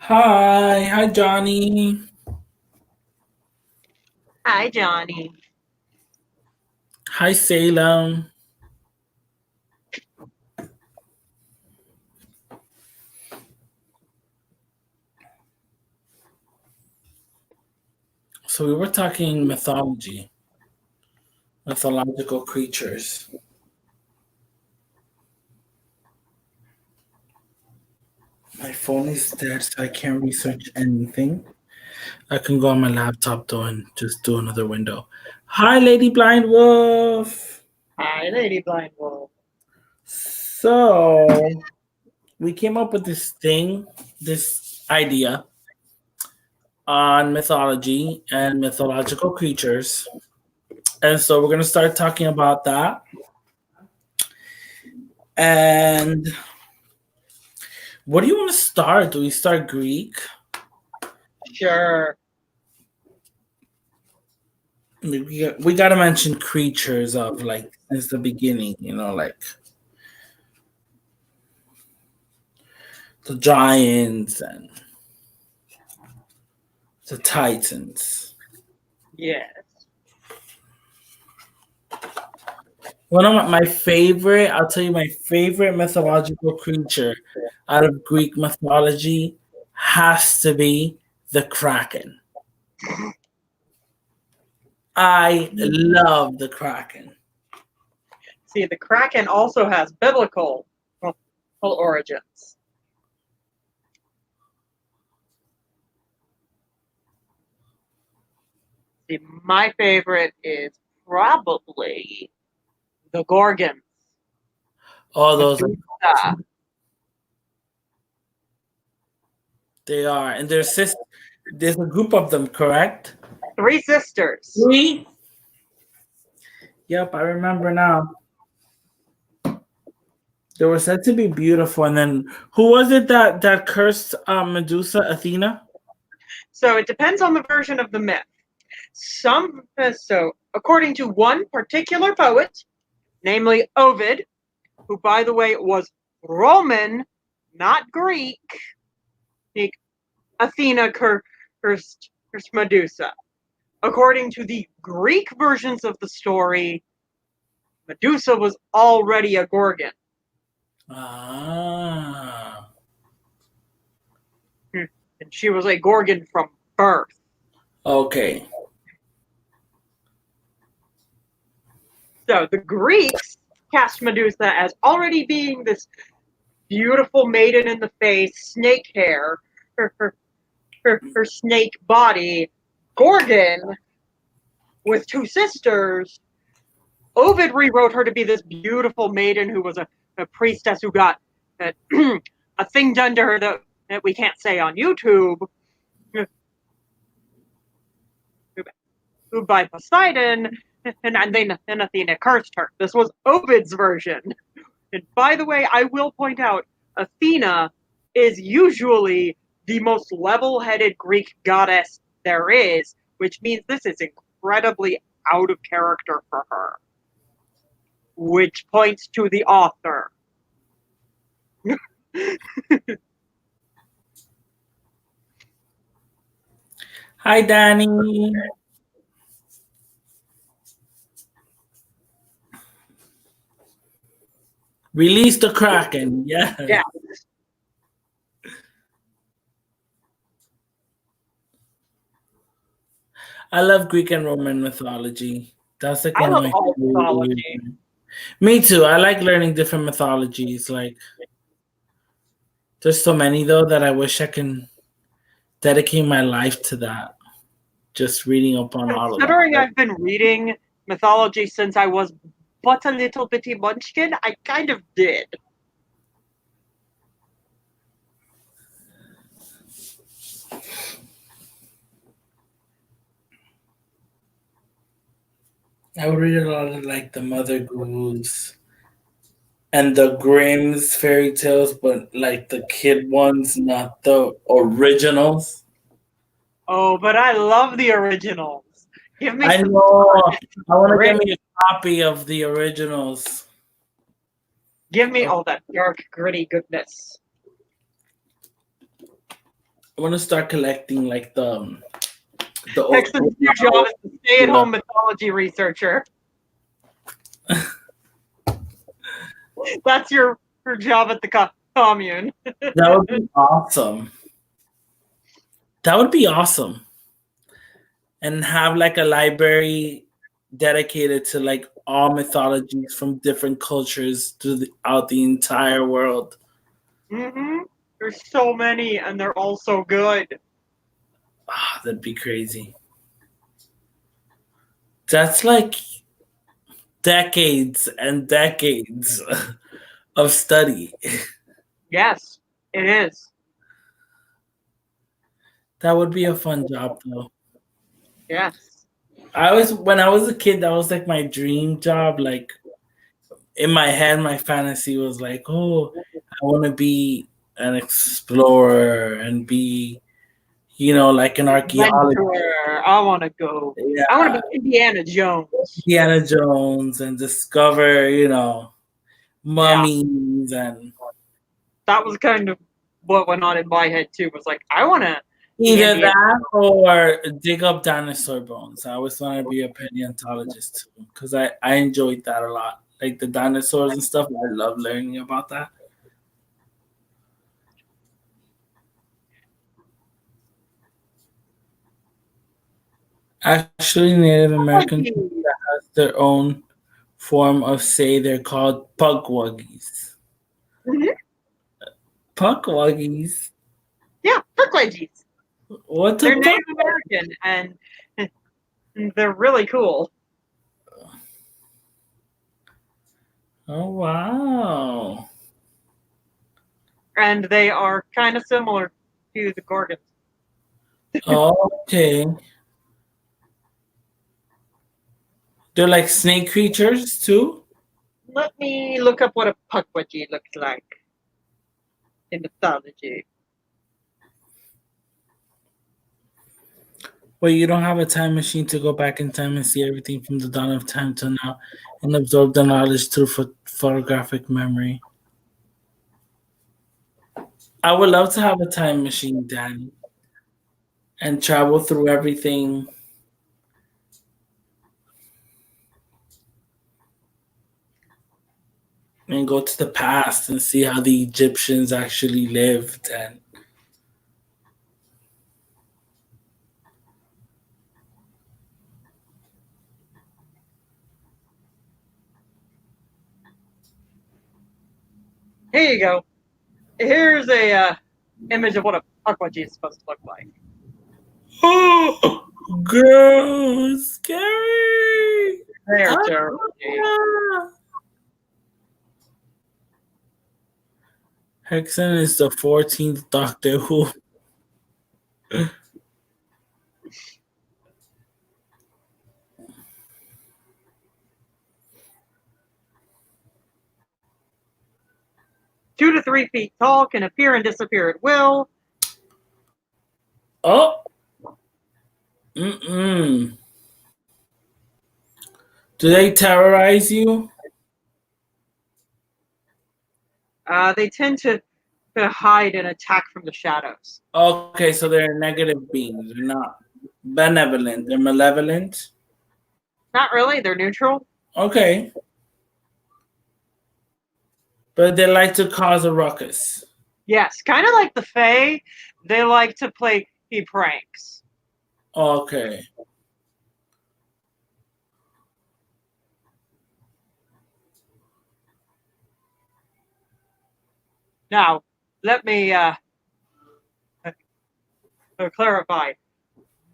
Hi Johnny. Hi, Johnny. Hi Salem. So we were talking mythology, mythological creatures. My phone is dead, so I can't research anything. I can go on my laptop though and just do another window. Hi, Lady Blind Wolf. Hi, Lady Blind Wolf. So we came up with this idea on mythology and mythological creatures. And so we're gonna start talking about that. And what do you want to start? Do we start Greek? Sure. We got to mention creatures of like since the beginning, like the giants and the titans. Yes. One of I'll tell you my favorite mythological creature out of Greek mythology has to be the Kraken. I love the Kraken. See, the Kraken also has biblical origins. See, my favorite is probably the Gorgons. All those Medusa. they are, and there's a group of them, correct? Three sisters. Three. Yep, I remember now. They were said to be beautiful, and then who was it that cursed Medusa? Athena. So it depends on the version of the myth. So according to one particular poet, namely Ovid, who by the way was Roman, not Greek, Athena cursed Medusa. According to the Greek versions of the story, Medusa was already a Gorgon. Ah. And she was a Gorgon from birth. Okay. So the Greeks cast Medusa as already being this beautiful maiden in the face, snake hair, her snake body, Gorgon with two sisters. Ovid rewrote her to be this beautiful maiden who was a priestess who got a thing done to her that we can't say on YouTube, who by Poseidon, and then Athena cursed her. This was Ovid's version. And by the way, I will point out, Athena is usually the most level-headed Greek goddess there is, which means this is incredibly out of character for her, which points to the author. Hi, Danny. Release the Kraken. Yeah. Yeah. I love Greek and Roman mythology. That's like I one of love my all favorite. mythology. Me too. I like learning different mythologies. Like, there's so many though that I wish I can dedicate my life to that. Just reading up on all of them. Considering I've been reading mythology since I was but a little bitty munchkin, I kind of did. I would read a lot of like the Mother Goose and the Grimm's fairy tales, but like the kid ones, not the originals. Oh, but I love the originals. Give me I some know. I want to grit. get me a copy of the originals. Give me Oh, all that dark, gritty goodness. I want to start collecting like the old Hexen's new job is to stay-at-home mythology researcher. That's your job at the commune. That would be awesome. That would be awesome. And have like a library dedicated to like all mythologies from different cultures throughout the entire world. Mm-hmm. There's so many, and they're all so good. Ah, that'd be crazy. That's like decades and decades of study. Yes, it is. That would be a fun job though. Yes. When I was a kid, that was like my dream job. Like in my head, my fantasy was like, oh, I want to be an explorer and be, like an archaeologist. Adventurer. I want to go. I want Yeah, to be Indiana Jones. Indiana Jones and discover, Yeah, mummies and that was kind of what went on in my head too. Was like, I want to be either Indiana. that or dig up dinosaur bones. I always wanted to be a paleontologist too because I enjoyed that a lot. Like the dinosaurs and stuff. I love learning about that. Actually, Native American people that has their own form of say they're called Pugwuggies. Mm-hmm. Pugwuggies? Yeah, Pugwudgies. What's a They're pug? Native American, and they're really cool. Oh wow! And they are kind of similar to the Gorgons. Okay, they're like snake creatures too. Let me look up what a Pugwudgie looks like in mythology. Well, you don't have a time machine to go back in time and see everything from the dawn of time to now and absorb the knowledge through photographic memory. I would love to have a time machine, Danny, and travel through everything and go to the past and see how the Egyptians actually lived and Here you go. Here's a image of what a Pugwudgie is supposed to look like. oh, girl, scary. They are Ah, terrible. Hexen is the 14th Doctor Who. 2 to 3 feet tall, can appear and disappear at will. Oh, mm-mm. Do they terrorize you? They tend to hide and attack from the shadows. Okay, so they're negative beings. They're not benevolent. They're malevolent. Not really, they're neutral. Okay. But they like to cause a ruckus. Yes, kind of like the Fae, they like to play pranks. Okay. Now, let me clarify.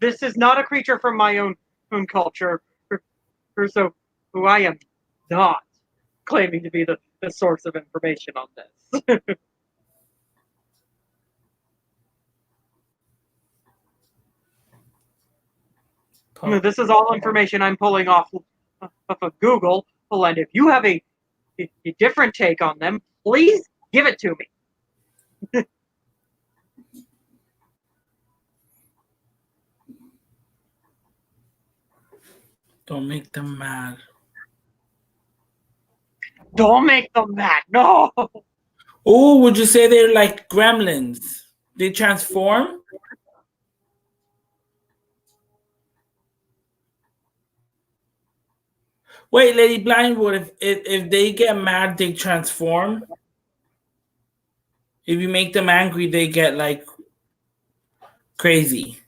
This is not a creature from my own culture, so who I am not claiming to be the source of information on this. This is all information I'm pulling off of Google, and if you have a different take on them, please give it to me. Don't make them mad. Don't make them mad. No. Oh, would you say they're like gremlins? They transform. Wait, Lady Blindwood. If they get mad, they transform. If you make them angry, they get like crazy.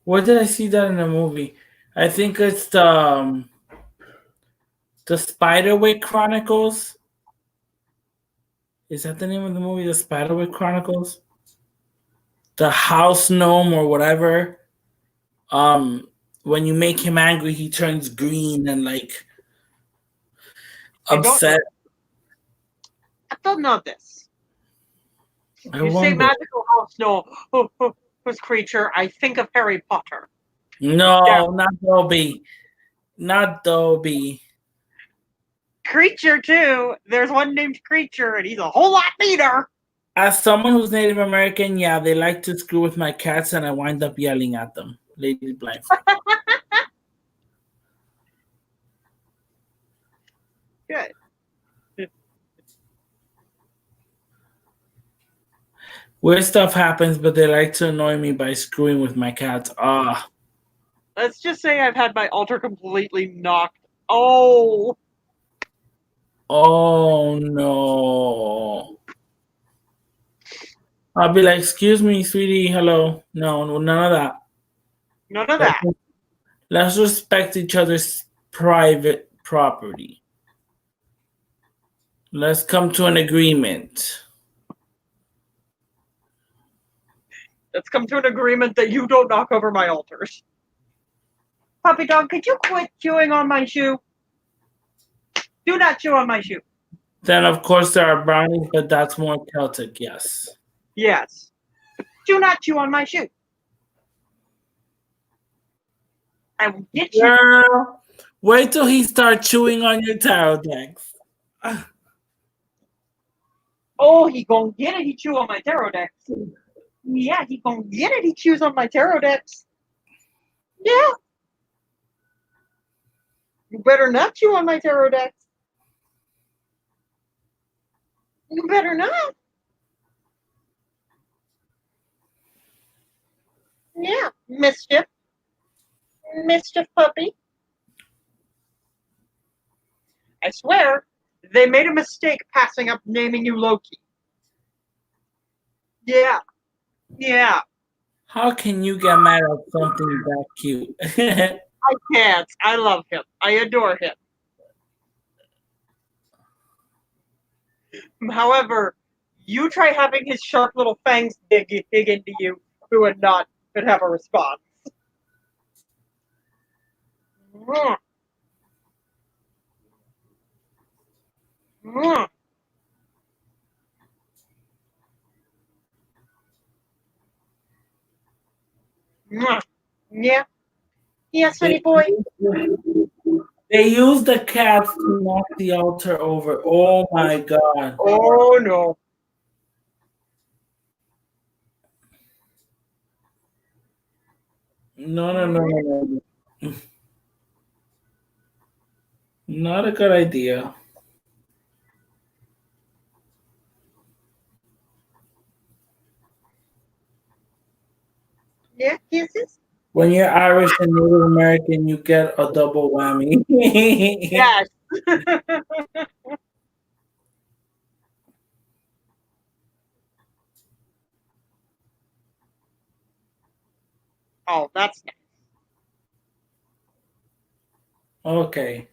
Where did I see that in a movie? I think it's the Spiderwick Chronicles. Is that the name of the movie? The Spiderwick Chronicles? The house gnome or whatever. When you make him angry, he turns green and like upset. I don't know this. I You say wonder. magical house no whose creature, I think of Harry Potter. No, Yeah. not Dobby. Not Dobby. Creature too. There's one named Creature, and he's a whole lot meaner. As someone who's Native American, yeah, they like to screw with my cats, and I wind up yelling at them. Lady Blindfold. Good. Weird stuff happens, but they like to annoy me by screwing with my cats. Ah. Let's just say I've had my altar completely knocked. Oh. Oh no. I'll be like, excuse me, sweetie, hello. No, none of that. None of that. Let's respect each other's private property. Let's come to an agreement. Let's come to an agreement that you don't knock over my altars. Puppy dog, could you quit chewing on my shoe? Do not chew on my shoe. Then, of course, there are brownies, but that's more Celtic, yes. Yes. Do not chew on my shoe. I will get you. Girl, wait till he starts chewing on your tarot decks. Oh, he gonna get it. He chew on my tarot decks. Yeah, he gonna get it. He chews on my tarot decks. Yeah. You better not chew on my tarot decks. You better not. Yeah, mischief. Mischief puppy. I swear, they made a mistake passing up naming you Loki. Yeah. Yeah. How can you get mad at something that cute? I can't. I love him. I adore him. However, you try having his sharp little fangs dig into you, who would not could have a response. Mwah. Mwah. Mwah. Yeah. Yes, honey boy. They use the cats to knock the altar over. Oh my god. Oh no. No. Not a good idea. Yeah, kisses. When you're Irish and Native American, you get a double whammy. Yes. Oh, that's nice. Okay.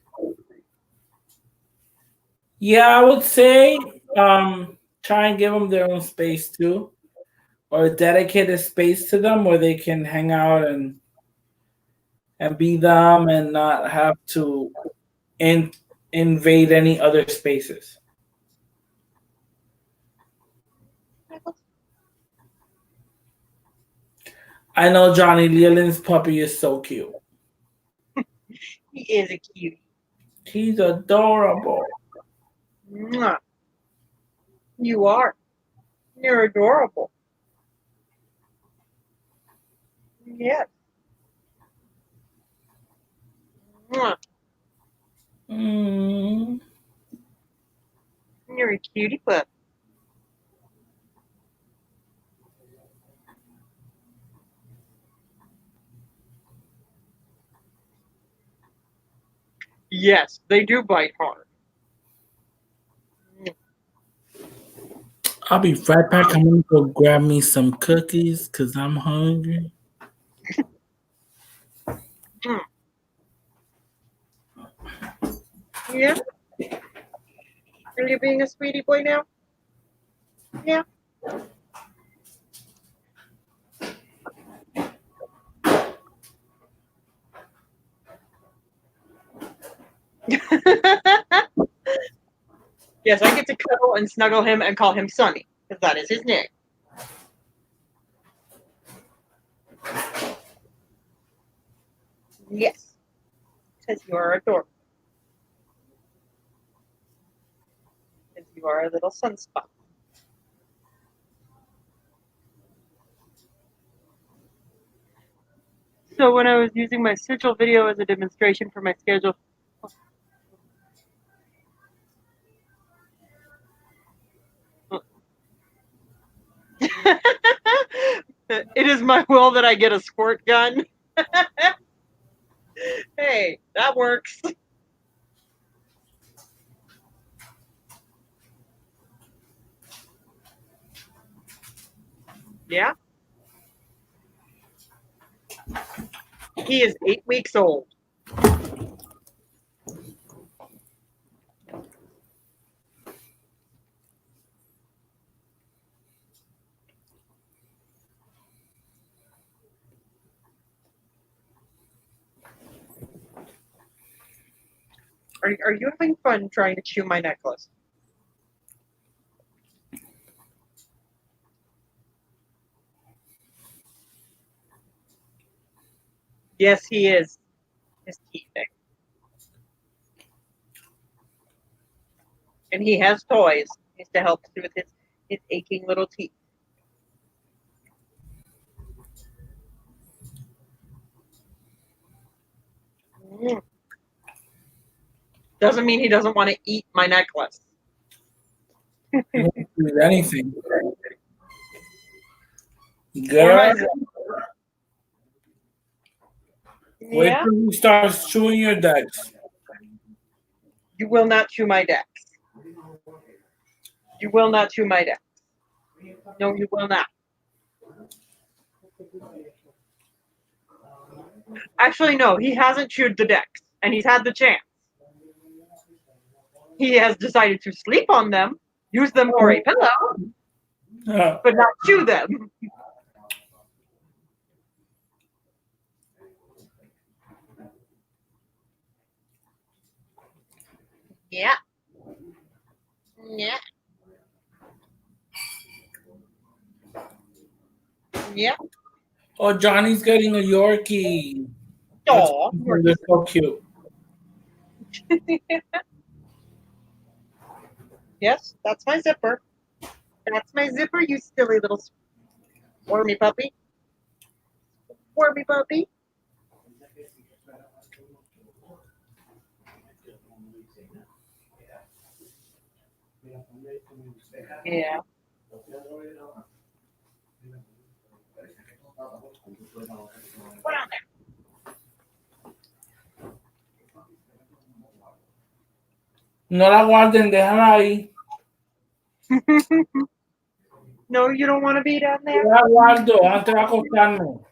Yeah, I would say try and give them their own space too, or a dedicated space to them where they can hang out and be them and not have to invade any other spaces. I know Johnny Leland's puppy is so cute. He is a cutie. He's adorable. Mwah. You are. You're adorable. Yes. Mwah. Mm. You're a cutie pup. Yes, they do bite hard. I'll be right back. I'm gonna go grab me some cookies because I'm hungry. Mm. Yeah? Are you being a sweetie boy now? Yeah. Yes, I get to cuddle and snuggle him and call him Sonny, because that is his name. Yes, because you are adorable. Because you are a little sunspot. So when I was using my sigil video as a demonstration for my schedule, it is my will that I get a squirt gun. Hey, that works. Yeah, he is 8 weeks old. Are you having fun trying to chew my necklace? Yes, he is. His teething. And he has toys. He's to help with his aching little teeth. Mm. Doesn't mean he doesn't want to eat my necklace. You don't do anything, Or girl. my zip. Wait Yeah, till he starts chewing your decks. you will not chew my decks. You will not chew my decks. No, you will not. Actually, no, he hasn't chewed the decks, and he's had the chance. He has decided to sleep on them, use them for a pillow, Uh, but not chew them. Yeah. Yeah. Yeah. oh, Johnny's getting a Yorkie. That's Aw, they're so cute. yes, that's my zipper. That's my zipper, you silly little squirmy puppy. Squirmy puppy. Yeah. Put on No la guarden, déjala ahí. there. No, you don't want to be down Yo there? la guardo antes de acostarme.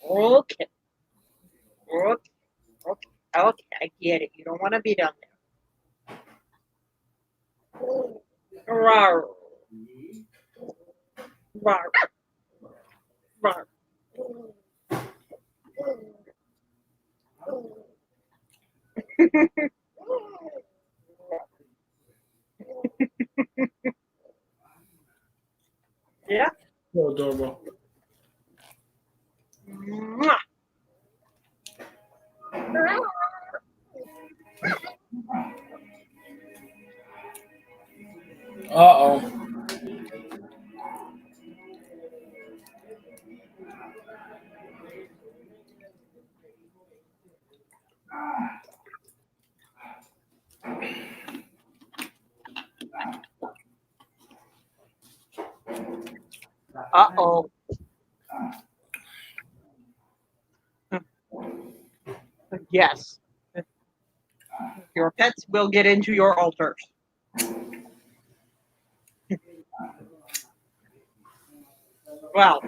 Okay. Okay. Okay. Okay. I get it. You don't want to be down there. Rawr. Rawr. Rawr. Yeah. So adorable. Mwah. Uh-oh. Uh-oh. Yes. Your pets will get into your altars. Well,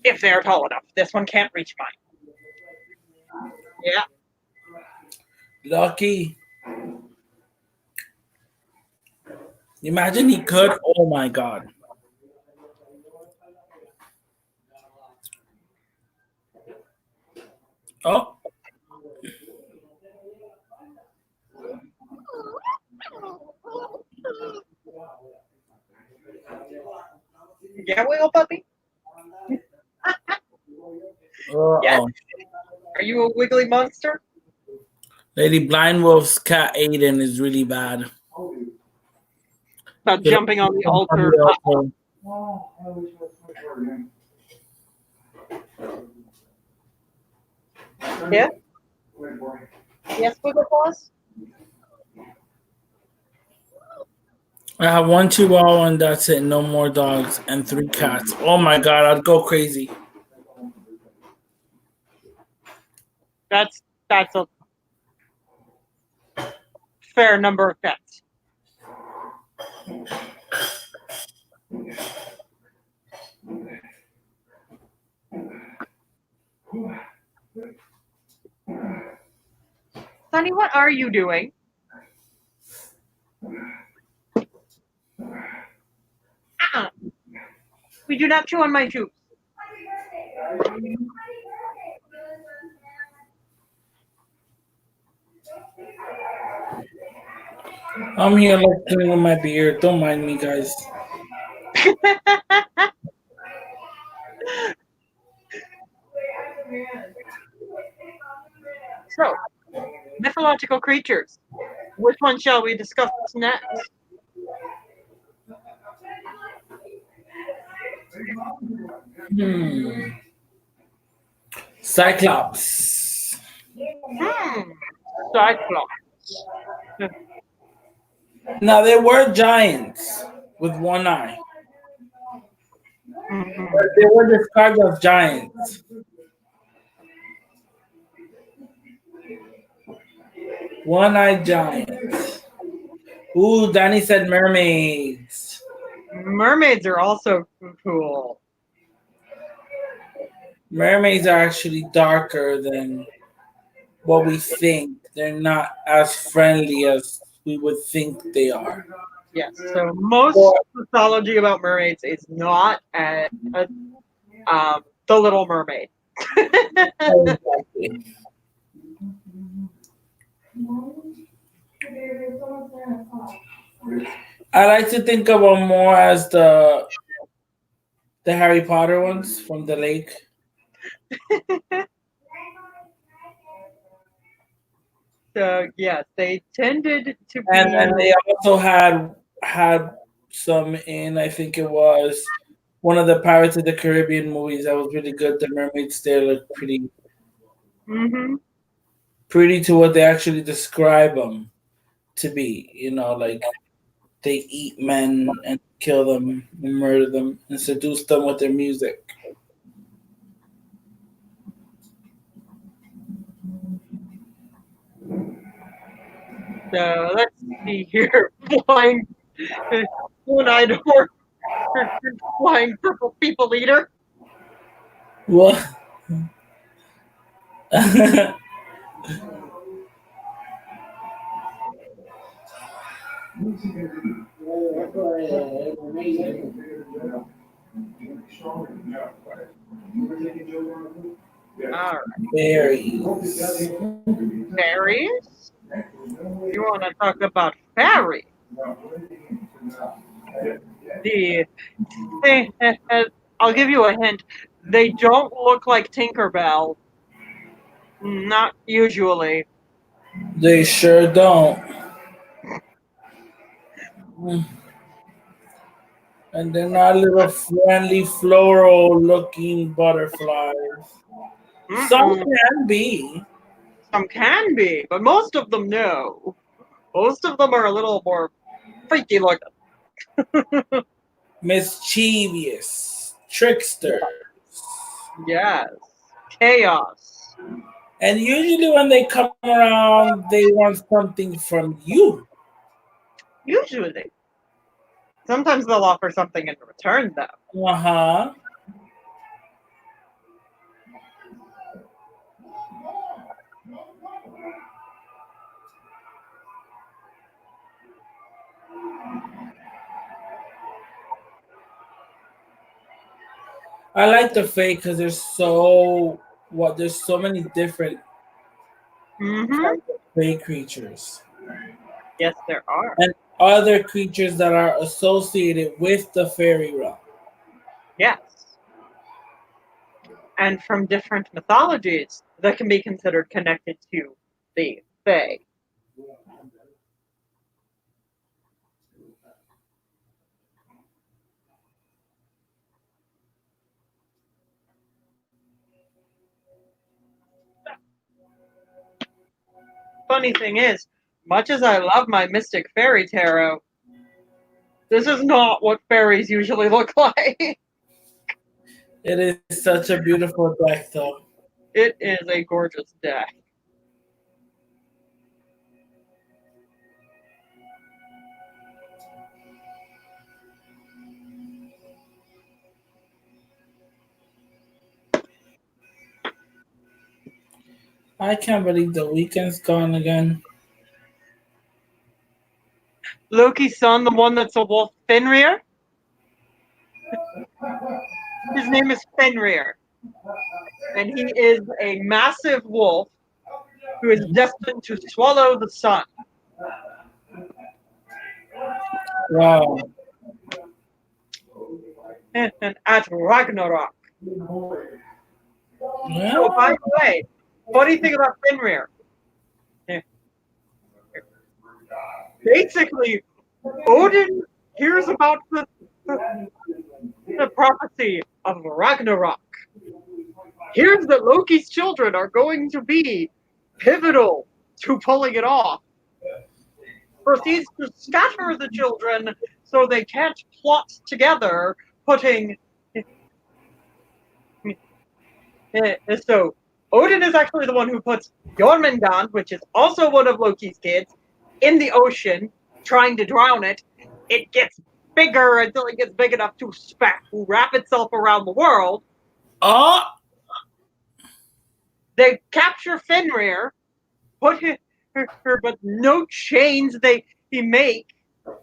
if they're tall enough. This one can't reach mine. Yeah. Lucky. Imagine he could. Oh my god. Oh, Yeah, wiggle puppy. Yes. oh. Are you a wiggly monster? Lady Blind Wolf's cat Aiden is really bad. About He likes jumping to on the jump on altar. the altar. Yeah. Yes, wiggle paws. I have one chihuahua and that's it. No more dogs and 3 cats. Oh my god, I'd go crazy. That's a fair number of pets. Sonny, what are you doing? Uh-uh. We do not chew on my shoes. I'm here like cleaning my beard. Don't mind me, guys. So, mythological creatures. Which one shall we discuss next? Hmm. Cyclops. Hmm. Cyclops. Now they were giants with one eye. But Mhm. they were described as giants. One-eyed giants. Ooh, Danny said mermaids. Mermaids are also cool. Mermaids are actually darker than what we think. They're not as friendly as we would think they are. Yes. So most Or, mythology about mermaids is not the Little Mermaid. exactly. I like to think of them more as the Harry Potter ones from the lake. So yes, they tended to And be. then they also had some in I think it was one of the Pirates of the Caribbean movies that was really good. The mermaids there look Hmm. pretty to what they actually describe them to be. You know, like they eat men and kill them and murder them and seduce them with their music. So let's see here. Flying, one-eyed horse, flying purple people eater. What? All right, Berries. fairies. You want to talk about fairies? The thing, I'll give you a hint. They don't look like Tinkerbell. Not usually. They sure don't. And they're not little friendly floral looking butterflies. Some Mm-mm. can be Some can be, but most of them no. Most of them are a little more freaky looking. mischievous. tricksters. Yes. Chaos. And usually when they come around, they want something from you. Usually. Sometimes they'll offer something in return, though. Uh-huh. I like the Fae because there's so many different Mm-hmm. kinds of Fae creatures. Yes, there are. And other creatures that are associated with the fairy realm. Yes. And from different mythologies that can be considered connected to the Fae. Funny thing is, much as I love my Mystic Fairy Tarot, this is not what fairies usually look like. It is such a beautiful deck, though. It is a gorgeous deck. I can't believe the weekend's gone again. Loki's son, the one that's a wolf, Fenrir. His name is Fenrir, and he is a massive wolf who is destined to swallow the sun. Wow. And at Ragnarok. Yeah. So, by the way, funny thing about Fenrir, basically, Odin hears about the prophecy of Ragnarok. Hears that Loki's children are going to be pivotal to pulling it off. Proceeds to scatter the children so they can't plot together, putting. So, Odin is actually the one who puts Jormungand, which is also one of Loki's kids, in the ocean, trying to drown it. It gets bigger until it gets big enough to wrap itself around the world. Oh, They capture Fenrir, put her, but no chains he make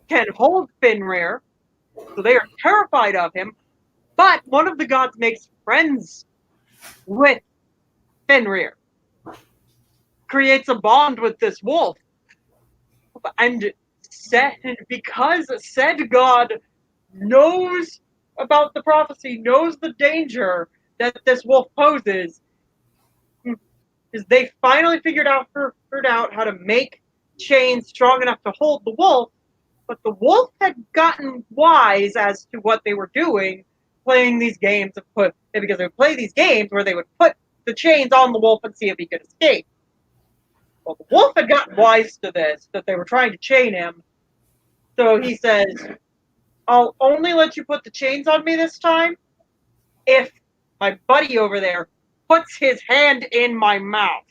can hold Fenrir, so they are terrified of him. But one of the gods makes friends with Fenrir, creates a bond with this wolf, and because said god knows about the prophecy, knows the danger that this wolf poses, is they finally figured out how to make chains strong enough to hold the wolf. But the wolf had gotten wise as to what they were doing, playing these games because they would play these games where they would put the chains on the wolf and see if he could escape. Well, the wolf had gotten wise to this, that they were trying to chain him. So he says, I'll only let you put the chains on me this time if my buddy over there puts his hand in my mouth.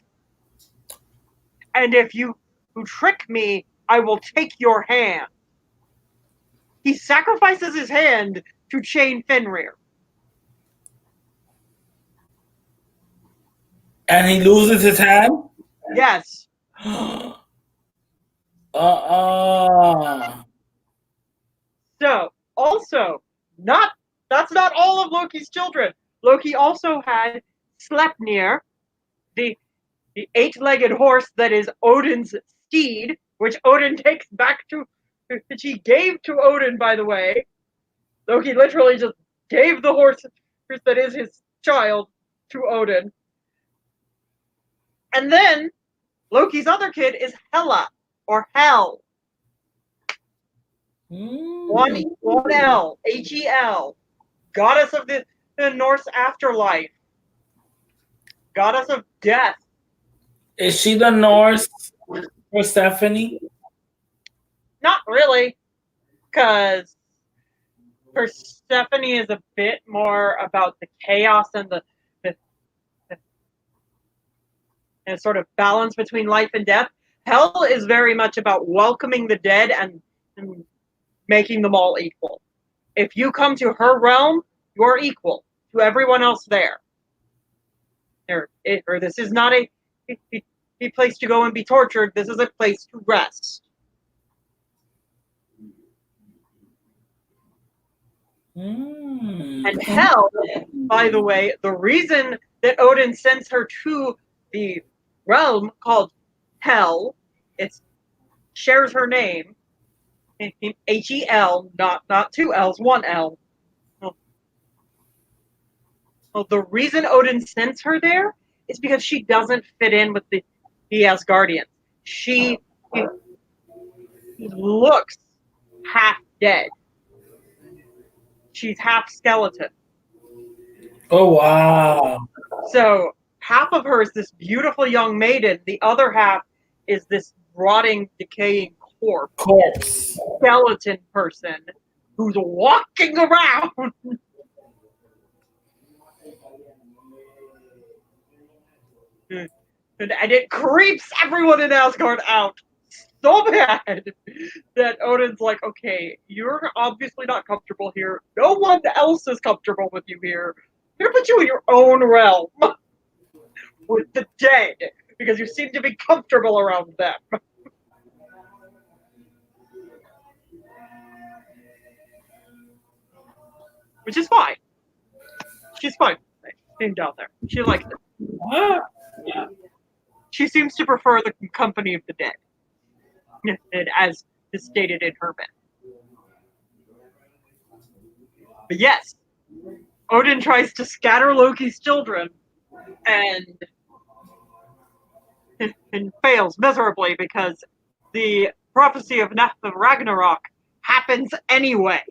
And if you trick me, I will take your hand. He sacrifices his hand to chain Fenrir. and he loses his hand? Yes. Uh-uh. So, also, not that's not all of Loki's children. Loki also had Sleipnir, the eight-legged horse that is Odin's steed, which Odin takes back to, which he gave to Odin, by the way. Loki literally just gave the horse that is his child to Odin. And then Loki's other kid is Hela, or Hel. One L, Hel, goddess of the Norse afterlife, goddess of death. Is she the Norse Persephone? Not really, because Persephone is a bit more about the chaos and the sort of balance between life and death. Hell is very much about welcoming the dead and making them all equal. If you come to her realm, you're equal to everyone else there. Or this is not a place to go and be tortured. This is a place to rest. And hell, by the way, the reason that Odin sends her to the realm called Hell, it shares her name, Hel, not two L's, one L. Well, the reason Odin sends her there is because she doesn't fit in with the Asgardians. She looks half dead. She's half skeleton. Oh, wow. So half of her is this beautiful young maiden. The other half is this rotting, decaying corpse. Skeleton person who's walking around. And it creeps everyone in Asgard out so bad that Odin's like, okay, you're obviously not comfortable here. No one else is comfortable with you here. I'm going to put you in your own realm with the dead because you seem to be comfortable around them. Which is fine. She's fine. She's down there. She likes it. She seems to prefer the company of the dead, as is stated in her myth. But yes, Odin tries to scatter Loki's children and fails miserably because the prophecy of Ragnarok happens anyway.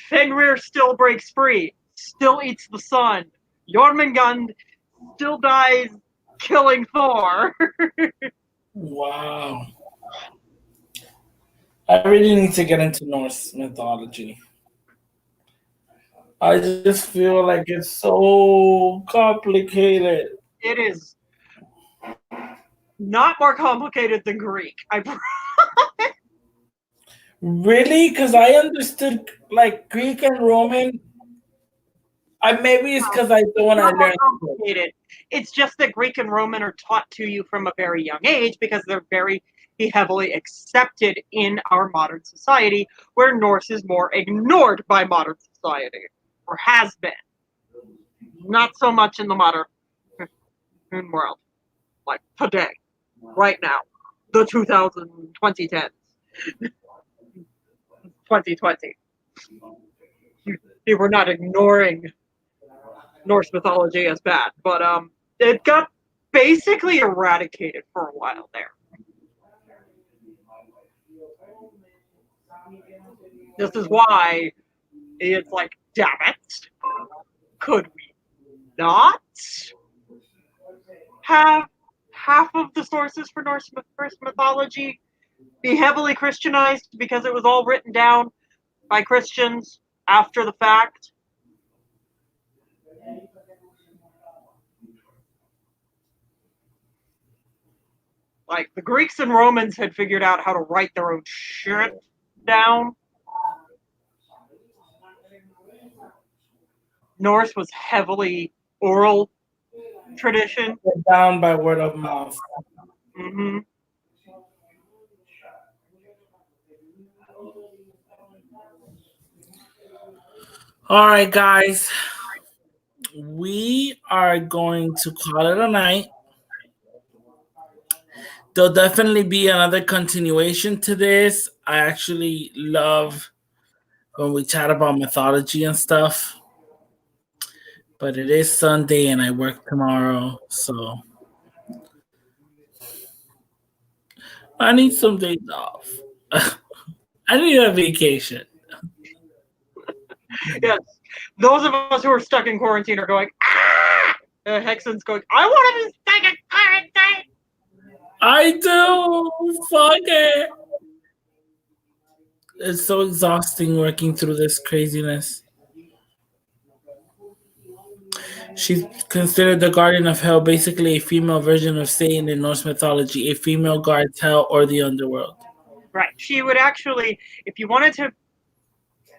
Fenrir still breaks free, still eats the sun. Jormungand still dies killing Thor. Wow. I really need to get into Norse mythology. I just feel like it's so complicated. It is not more complicated than Greek. Really? Because I understood like Greek and Roman. Maybe it's because I don't want to learn. Complicated. It's just that Greek and Roman are taught to you from a very young age because they're very heavily accepted in our modern society, where Norse is more ignored by modern society, or has been. Not so much in the modern world, like today, right now, the 2010s, 2020. We're not ignoring Norse mythology as bad, but it got basically eradicated for a while there. This is why it's like, damn it, could we not have half of the sources for Norse mythology be heavily Christianized because it was all written down by Christians after the fact? Like, the Greeks and Romans had figured out how to write their own shit down. Norse was heavily oral tradition. Down by word of mouth. Mm-hmm. All right, guys. We are going to call it a night. There'll definitely be another continuation to this. I actually love when we chat about mythology and stuff. But it is Sunday and I work tomorrow, so I need some days off. I need a vacation. Yes. Those of us who are stuck in quarantine are going, ah! Hexen's going, I want to be stuck in quarantine! I do! Fuck it! It's so exhausting working through this craziness. She's considered the guardian of hell, basically a female version of Satan in Norse mythology. A female guards hell or the underworld. Right. She would actually, if you wanted to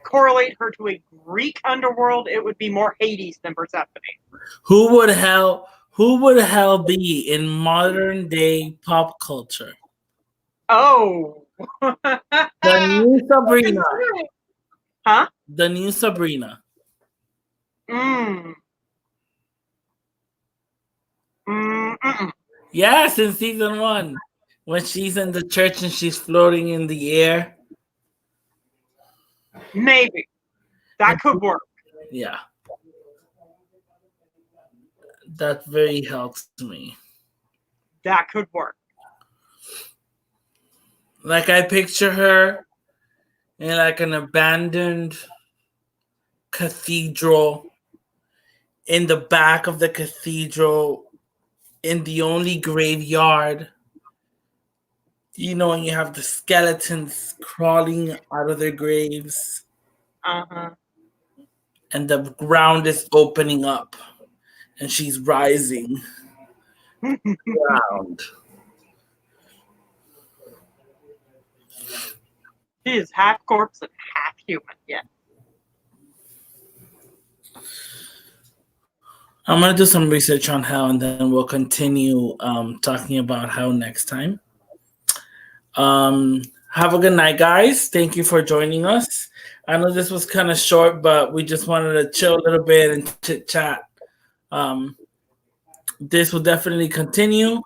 correlate her to a Greek underworld, it would be more Hades than Persephone. Who would hell be in modern day pop culture? Oh. The new Sabrina. Huh? The new Sabrina. Mm. Mm-mm. Yes, in season 1. When she's in the church and she's floating in the air. Maybe. That could work. Yeah. That very helps me. That could work. Like I picture her in like an abandoned cathedral. In the back of the cathedral, in the only graveyard, and you have the skeletons crawling out of their graves. Uh-huh. And the ground is opening up and she's rising ground. She is half corpse and half human, yeah. I'm going to do some research on hell and then we'll continue talking about hell next time. Have a good night, guys. Thank you for joining us. I know this was kind of short, but we just wanted to chill a little bit and chit chat. This will definitely continue.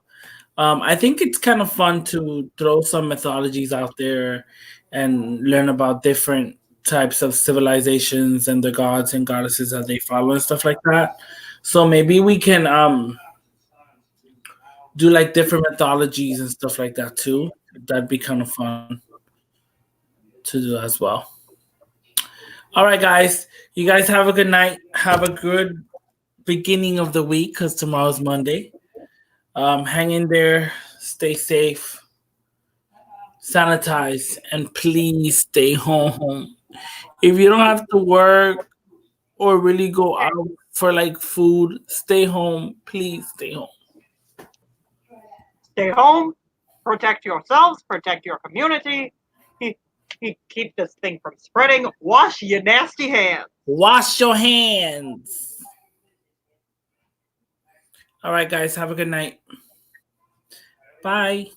I think it's kind of fun to throw some mythologies out there and learn about different types of civilizations and the gods and goddesses that they follow and stuff like that. So maybe we can do like different mythologies and stuff like that too. That'd be kind of fun to do as well. All right, guys. You guys have a good night. Have a good beginning of the week because tomorrow's Monday. Hang in there. Stay safe. Sanitize. And please stay home. If you don't have to work or really go out for like food, stay home. Please stay home. Stay home, protect yourselves, protect your community, keep this thing from spreading. Wash your nasty hands. Wash your hands. All right, guys. Have a good night. Bye.